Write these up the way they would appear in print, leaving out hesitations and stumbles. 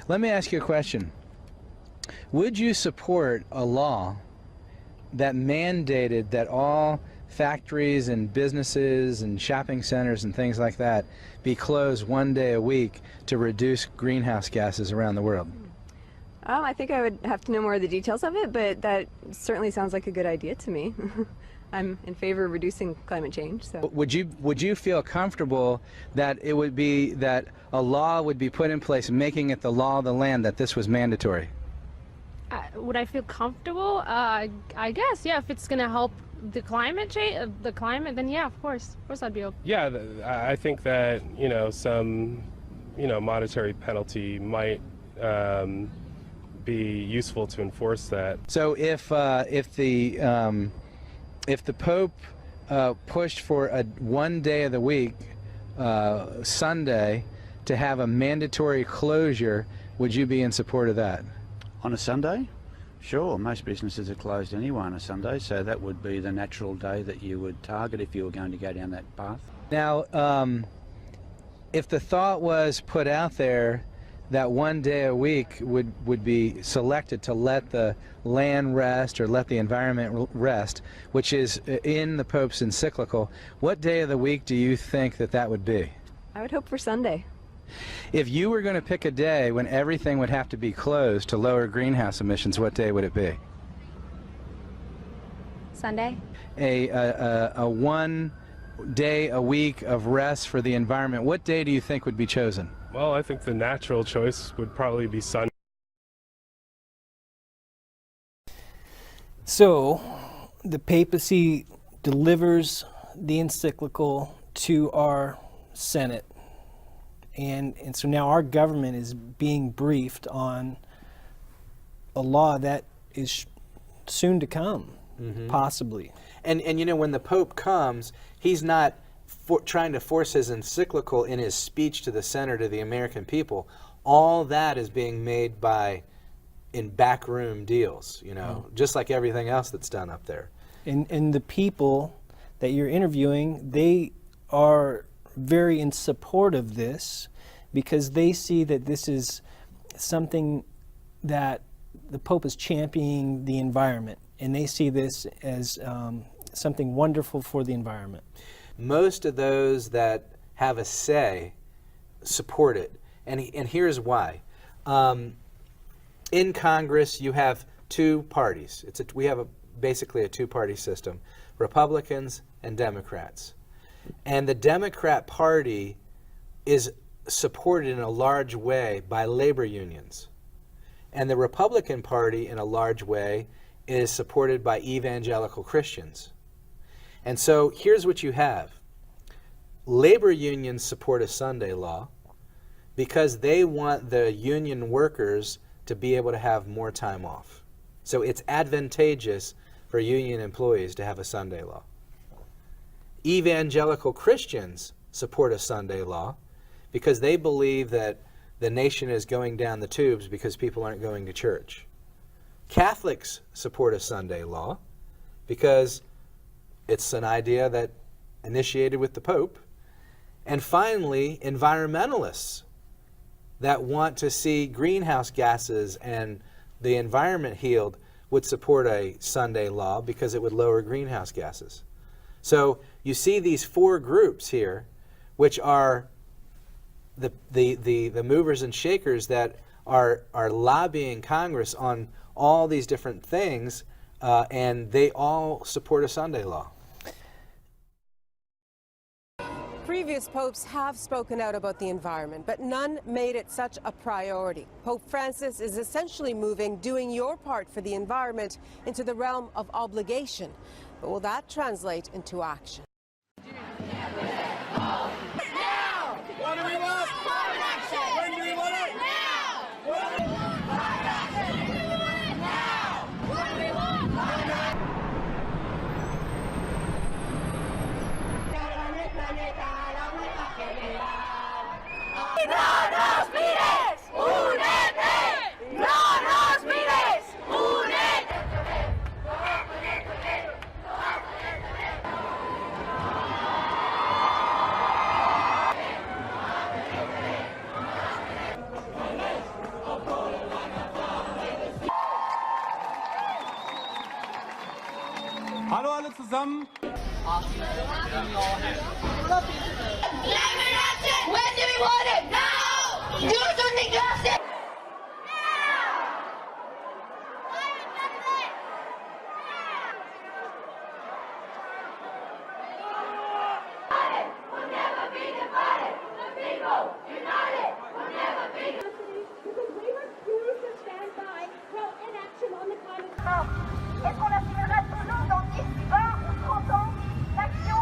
Let me ask you a question. Would you support a law that mandated that all factories and businesses and shopping centers and things like that be closed one day a week to reduce greenhouse gases around the world? I think I would have to know more of the details of it, but that certainly sounds like a good idea to me. I'm in favor of reducing climate change. So, would you feel comfortable that it would be that a law would be put in place, making it the law of the land, that this was mandatory? Would I feel comfortable? I guess, yeah. If it's gonna help the climate change, then yeah, of course I'd be open. Yeah, I think that some monetary penalty might be useful to enforce that. So if the Pope pushed for a one day of the week, Sunday, to have a mandatory closure, would you be in support of that? On a Sunday? Sure, most businesses are closed anyway on a Sunday, so that would be the natural day that you would target if you were going to go down that path. Now, if the thought was put out there that one day a week would be selected to let the land rest or let the environment rest, which is in the Pope's encyclical, what day of the week do you think that would be? I would hope for Sunday. If you were going to pick a day when everything would have to be closed to lower greenhouse emissions, what day would it be? Sunday. A one day a week of rest for the environment, what day do you think would be chosen? Well, I think the natural choice would probably be Sunday. So, the papacy delivers the encyclical to our Senate. And so now our government is being briefed on a law that is soon to come, possibly. And when the Pope comes, he's not trying to force his encyclical in his speech to the Senate or the American people. All that is being made in backroom deals, just like everything else that's done up there. And the people that you're interviewing, they are very in support of this because they see that this is something that the Pope is championing the environment, and they see this as something wonderful for the environment. Most of those that have a say support it, and here's why. In Congress, you have two parties. We have basically a two-party system, Republicans and Democrats. And the Democrat Party is supported in a large way by labor unions. And the Republican Party, in a large way, is supported by evangelical Christians. And so here's what you have. Labor unions support a Sunday law because they want the union workers to be able to have more time off. So it's advantageous for union employees to have a Sunday law. Evangelical Christians support a Sunday law because they believe that the nation is going down the tubes because people aren't going to church. Catholics support a Sunday law because it's an idea that initiated with the Pope. And finally, environmentalists that want to see greenhouse gases and the environment healed would support a Sunday law because it would lower greenhouse gases. So you see these four groups here, which are the movers and shakers that are lobbying Congress on all these different things, and they all support a Sunday law. Previous popes have spoken out about the environment, but none made it such a priority. Pope Francis is essentially moving doing your part for the environment into the realm of obligation. But will that translate into action? Now! What do we want? Climate action! When do we want it? Now! What do we want? Climate action! When do we want it? Now! What do we want? Climate action! ¡No nos mires! ¡Únete! ¡No nos mires! ¡Únete! them. When do we want it? Now! Do something drastic! Est-ce qu'on affirmera toujours dans 10, 20 ou 30 ans l'action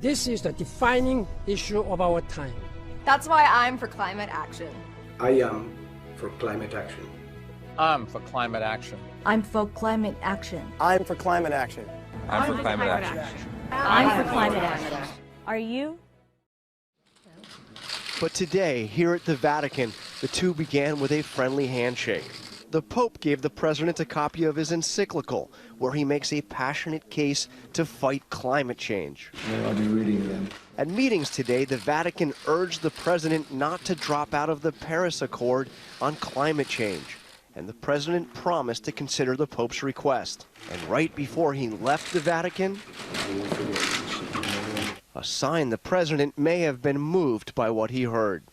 This is the defining issue of our time. That's why I'm for climate action. I am for climate action. I'm for climate action. I'm for climate action. I'm for climate action. I'm for climate action. I'm for climate action. Are you? But today, here at the Vatican, the two began with a friendly handshake. The Pope gave the president a copy of his encyclical, where he makes a passionate case to fight climate change. I'll be reading them. At meetings today, the Vatican urged the president not to drop out of the Paris Accord on climate change. And the president promised to consider the Pope's request. And right before he left the Vatican, a sign the president may have been moved by what he heard.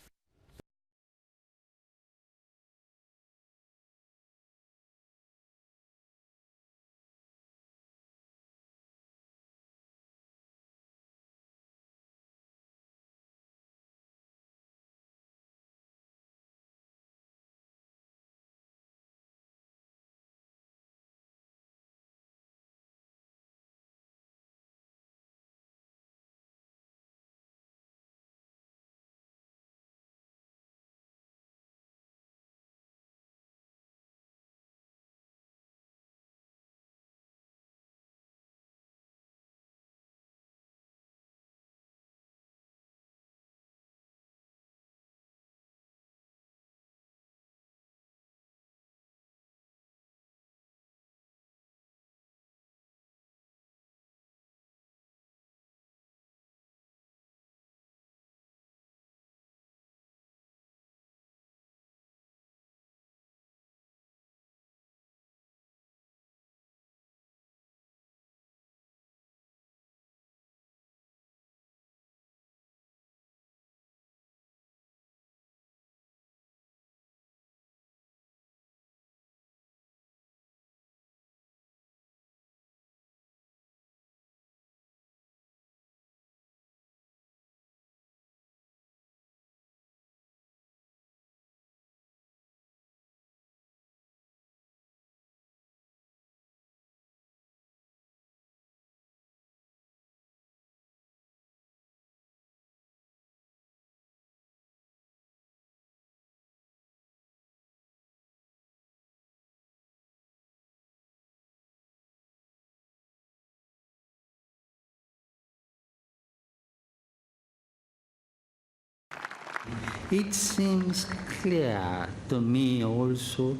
It seems clear to me also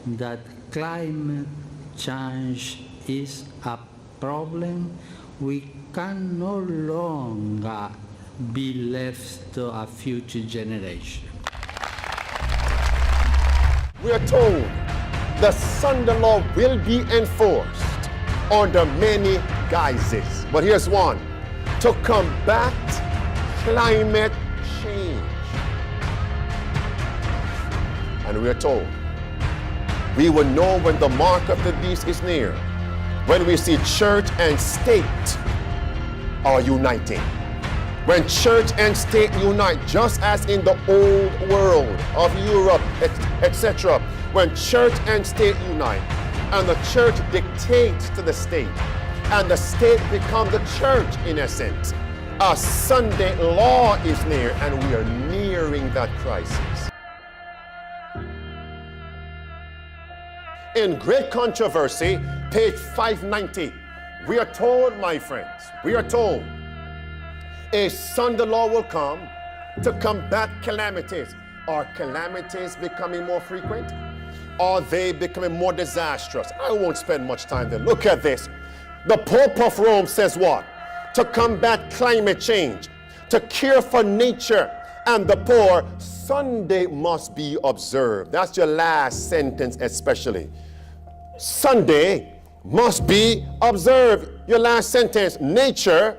that climate change is a problem we can no longer be left to a future generation. We are told the Sunday law will be enforced under many guises. But here's one: to combat climate change. And we are told we will know when the mark of the beast is near, when we see church and state are uniting. When church and state unite, just as in the old world of Europe, etc. When church and state unite, and the church dictates to the state, and the state becomes the church in essence, a Sunday law is near, and we are nearing that crisis. In Great Controversy, page 590, we are told, my friends, we are told, a Sunday law will come to combat calamities. Are calamities becoming more frequent? Are they becoming more disastrous? I won't spend much time there. Look at this. The Pope of Rome says what? To combat climate change, to care for nature and the poor, Sunday must be observed. That's your last sentence especially. Sunday must be observed. Your last sentence, nature,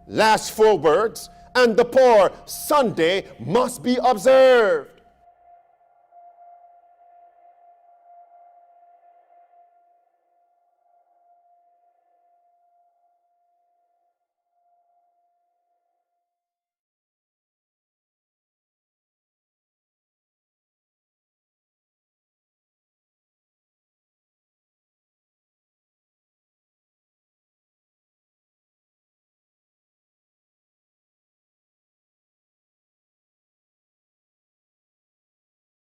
last 4 words, and the poor, Sunday must be observed.